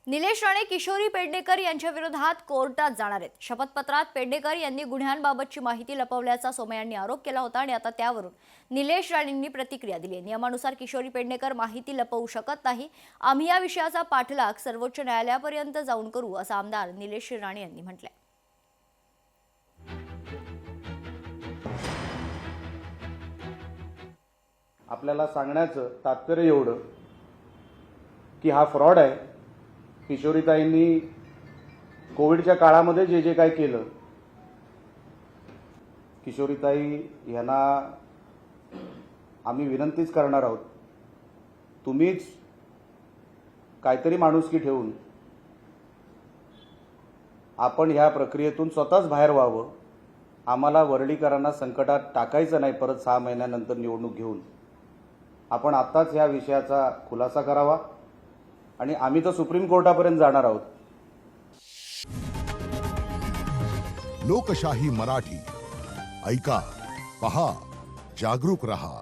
निलेश राणे किशोरी पेडणेकर यांच्या विरोधात कोर्टात जाणार आहेत। शपथपत्रात पेडणेकर यांनी गुन्ह्यांबाबतची माहिती लपवल्याचा सोमय्यांनी आरोप केला होता आणि आता त्यावरून निलेश राणेंनी प्रतिक्रिया दिली आहे। नियमानुसार किशोरी पेडणेकर माहिती लपवू शकत नाही। आम्ही या विषयाचा पाठलाग सर्वोच्च न्यायालयापर्यंत जाऊन करू असं आमदार निलेश राणे यांनी म्हटलंय। आपल्याला सांगण्याचं तात्पर्य एवढं की हा फ्रॉड आहे। किशोरीताईंनी कोविडच्या काळामध्ये जे जे काय केलं, किशोरीताई यांना आम्ही विनंतीच करणार आहोत, तुम्हीच काहीतरी माणुसकी ठेवून आपण ह्या प्रक्रियेतून स्वतःच बाहेर व्हावं। आम्हाला वरळीकरांना संकटात टाकायचं नाही। परत 6 महिन्यानंतर निवडणूक घेऊन आपण आत्ताच ह्या विषयाचा खुलासा करावा आणि आम्ही तर सुप्रीम कोर्टापर्यंत जाणार आहोत। लोकशाही मराठी ऐका, पहा, जागरूक रहा।